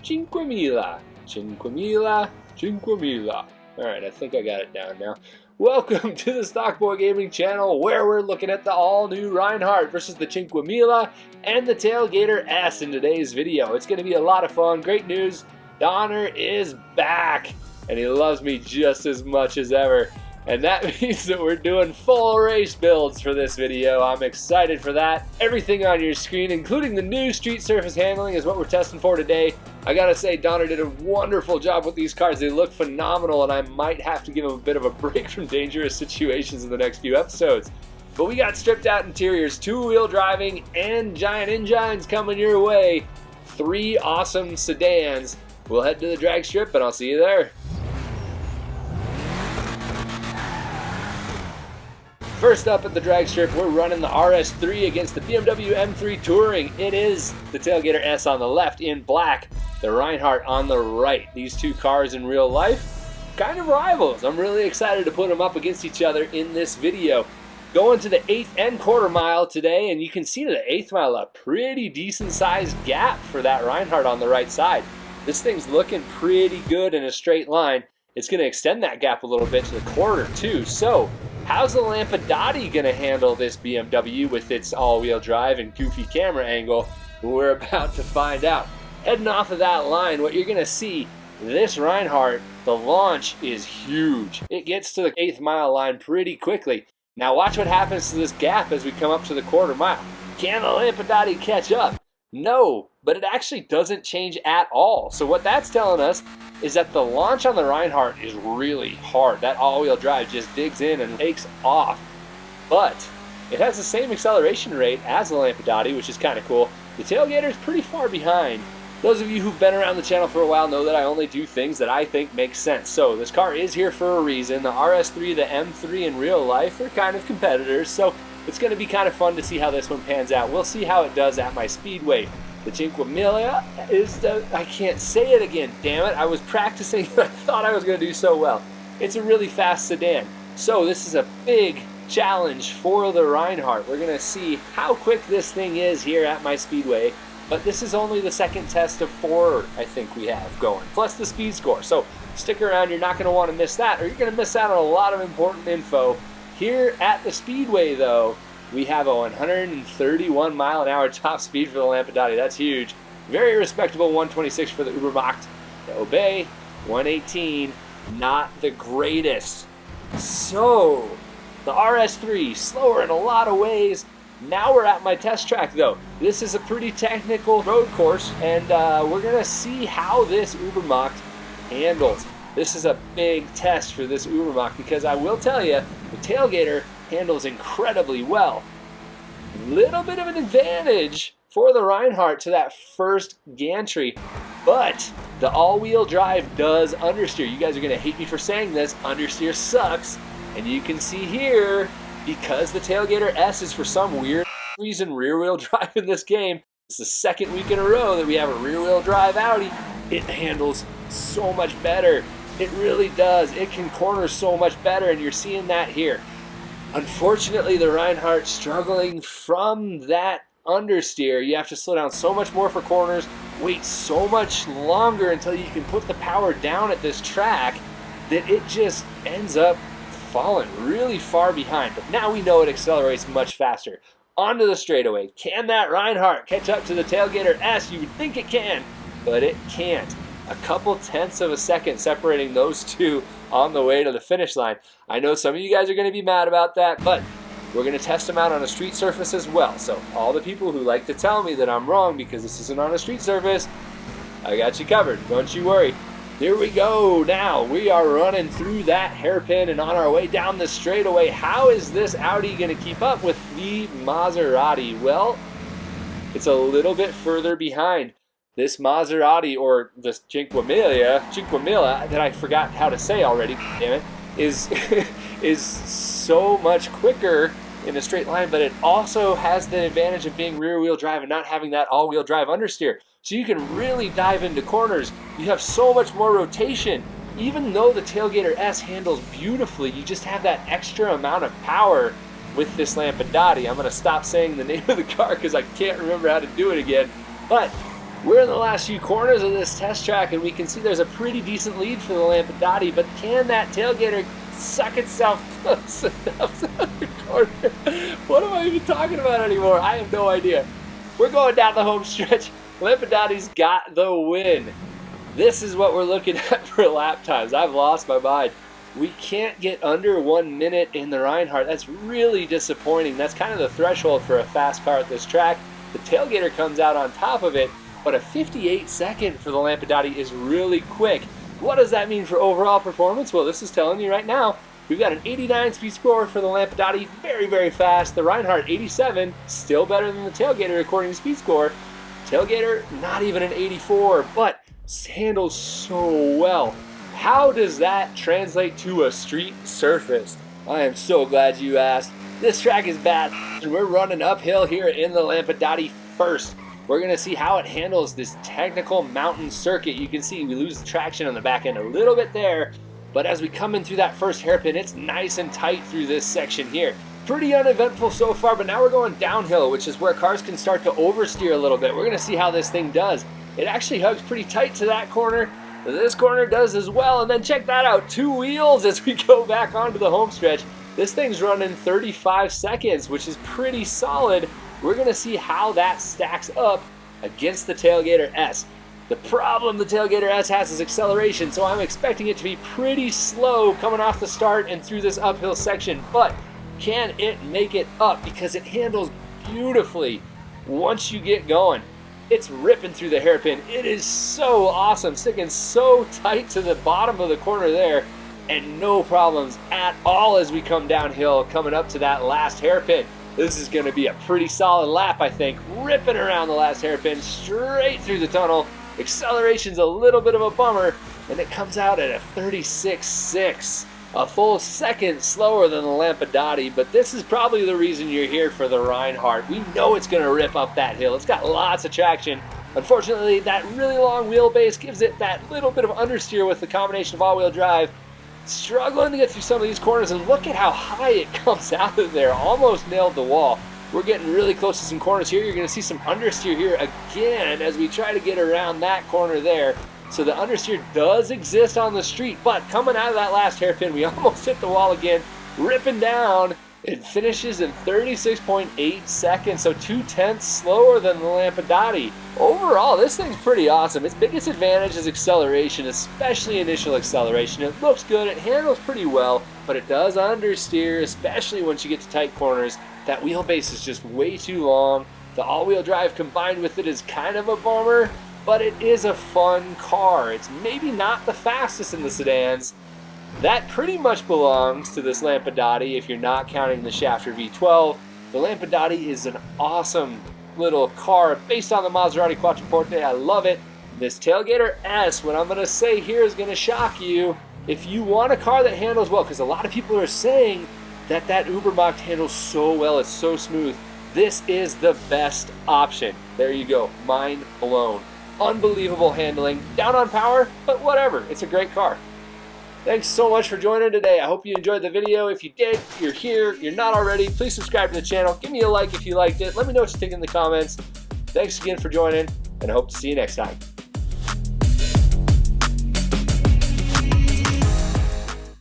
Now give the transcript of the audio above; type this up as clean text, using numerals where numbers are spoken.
Cinquemila. Cinquemila. Cinquemila. Alright, I think I got it down now. Welcome to the Stockboy Gaming channel, where we're looking at the all-new Rhinehart versus the Cinquemila and the Tailgater S in today's video. It's going to be a lot of fun. Great news, Donner is back, and he loves me just as much as ever. And that means that we're doing full race builds for this video. I'm excited for that. Everything on your screen, including the new street surface handling, is what we're testing for today. I gotta say, Donner did a wonderful job with these cars. They look phenomenal, and I might have to give him a bit of a break from dangerous situations in the next few episodes. But we got stripped out interiors, two-wheel driving, and giant engines coming your way. 3 awesome sedans. We'll head to the drag strip, and I'll see you there. First up at the drag strip, we're running the RS3 against the BMW M3 Touring. It is the Tailgater S on the left in black, the Rhinehart on the right. These two cars in real life, kind of rivals. I'm really excited to put them up against each other in this video. Going to the 8th and quarter mile today, and you can see to the 8th mile a pretty decent sized gap for that Rhinehart on the right side. This thing's looking pretty good in a straight line. It's going to extend that gap a little bit to the quarter too. So how's the Lampadati going to handle this BMW with its all-wheel drive and goofy camera angle? We're about to find out. Heading off of that line, what you're going to see, this Rhinehart, the launch is huge. It gets to the 8th mile line pretty quickly. Now watch what happens to this gap as we come up to the quarter mile. Can the Lampadati catch up? No, but it actually doesn't change at all. So what that's telling us is that the launch on the Rhinehart is really hard. That all-wheel drive just digs in and takes off. But it has the same acceleration rate as the Lampadati, which is kind of cool. The Tailgater is pretty far behind. Those of you who've been around the channel for a while know that I only do things that I think make sense. So this car is here for a reason. The RS3, the M3 in real life, they're kind of competitors. So it's going to be kind of fun to see how this one pans out. We'll see how it does at my speedway. The Cinquemila is I can't say it again, damn it. I was practicing and I thought I was going to do so well. It's a really fast sedan. So this is a big challenge for the Rhinehart. We're going to see how quick this thing is here at my speedway. But this is only the second test of 4 I think we have going, plus the speed score. So stick around, you're not going to want to miss that, or you're going to miss out on a lot of important info. Here at the speedway though, we have a 131 mile an hour top speed for the Lampadati. That's huge. Very respectable 126 for the Ubermacht. The Obey, 118, not the greatest. So the RS3, slower in a lot of ways. Now we're at my test track though. This is a pretty technical road course, and we're gonna see how this Ubermacht handles. This is a big test for this Ubermacht because I will tell you, the Tailgater handles incredibly well. Little bit of an advantage for the Rhinehart to that first gantry, but the all-wheel drive does understeer. You guys are gonna hate me for saying this, understeer sucks, and you can see here, because the Tailgater S is for some weird reason rear-wheel drive in this game, it's the second week in a row that we have a rear-wheel drive Audi, it handles so much better. It really does. It can corner so much better, and you're seeing that here. Unfortunately, the Rhinehart struggling from that understeer. You have to slow down so much more for corners, wait so much longer until you can put the power down at this track that it just ends up falling really far behind. But now we know it accelerates much faster. Onto the straightaway. Can that Rhinehart catch up to the Tailgater S? You would think it can, but it can't. A couple tenths of a second separating those two on the way to the finish line. I know some of you guys are going to be mad about that, but we're going to test them out on a street surface as well. So all the people who like to tell me that I'm wrong because this isn't on a street surface, I got you covered. Don't you worry. Here we go. Now we are running through that hairpin and on our way down the straightaway. How is this Audi going to keep up with the Maserati? Well, it's a little bit further behind. This Maserati, or this Cinquemila, that I forgot how to say already, damn it, is so much quicker in a straight line, but it also has the advantage of being rear-wheel drive and not having that all-wheel drive understeer. So you can really dive into corners. You have so much more rotation. Even though the Tailgater S handles beautifully, you just have that extra amount of power with this Lampadati. I'm going to stop saying the name of the car because I can't remember how to do it again. But We're in the last few corners of this test track, and we can see there's a pretty decent lead for the Lampadati, but can that Tailgater suck itself close enough to the corner? What am I even talking about anymore? I have no idea. We're going down the home stretch. Lampadati's got the win. This is what we're looking at for lap times. I've lost my mind. We can't get under 1 minute in the Rhinehart. That's really disappointing. That's kind of the threshold for a fast car at this track. The Tailgater comes out on top of it, but a 58 second for the Lampadati is really quick. What does that mean for overall performance? Well, this is telling you right now. We've got an 89 speed score for the Lampadati, very, very fast. The Rhinehart, 87, still better than the Tailgater according to speed score. Tailgater, not even an 84, but handles so well. How does that translate to a street surface? I am so glad you asked. This track is bad, and we're running uphill here in the Lampadati first. We're going to see how it handles this technical mountain circuit. You can see we lose the traction on the back end a little bit there, but as we come in through that first hairpin, it's nice and tight through this section here. Pretty uneventful so far, but now we're going downhill, which is where cars can start to oversteer a little bit. We're going to see how this thing does. It actually hugs pretty tight to that corner. This corner does as well, and then check that out, 2 wheels as we go back onto the home stretch. This thing's running 35 seconds, which is pretty solid. We're going to see how that stacks up against the Tailgater S. The problem the Tailgater S has is acceleration, so I'm expecting it to be pretty slow coming off the start and through this uphill section, but can it make it up? Because it handles beautifully once you get going. It's ripping through the hairpin. It is so awesome, sticking so tight to the bottom of the corner there, and no problems at all as we come downhill, coming up to that last hairpin. This is going to be a pretty solid lap, I think. Ripping around the last hairpin, straight through the tunnel. Acceleration's a little bit of a bummer, and it comes out at a 36.6. A full second slower than the Lampadati, but this is probably the reason you're here for the Rhinehart. We know it's going to rip up that hill. It's got lots of traction. Unfortunately, that really long wheelbase gives it that little bit of understeer with the combination of all-wheel drive. Struggling to get through some of these corners, and look at how high it comes out of there. Almost nailed the wall. We're getting really close to some corners here. You're going to see some understeer here again as we try to get around that corner there. So the understeer does exist on the street, but coming out of that last hairpin, we almost hit the wall again, ripping down. It finishes in 36.8 seconds, so 2/10 slower than the Lampadati. Overall, this thing's pretty awesome. Its biggest advantage is acceleration, especially initial acceleration. It looks good, it handles pretty well, but it does understeer, especially once you get to tight corners. That wheelbase is just way too long. The all-wheel drive combined with it is kind of a bummer, but it is a fun car. It's maybe not the fastest in the sedans. That pretty much belongs to this Lampadati if you're not counting the Shafter V12. The Lampadati is an awesome little car based on the Maserati Quattroporte. I love it. This Tailgater S, what I'm going to say here is going to shock you. If you want a car that handles well, because a lot of people are saying that Ubermacht handles so well, it's so smooth, this is the best option. There you go. Mind blown. Unbelievable handling. Down on power, but whatever. It's a great car. Thanks so much for joining today. I hope you enjoyed the video. If you did, you're here, you're not already, please subscribe to the channel. Give me a like if you liked it. Let me know what you think in the comments. Thanks again for joining, and I hope to see you next time.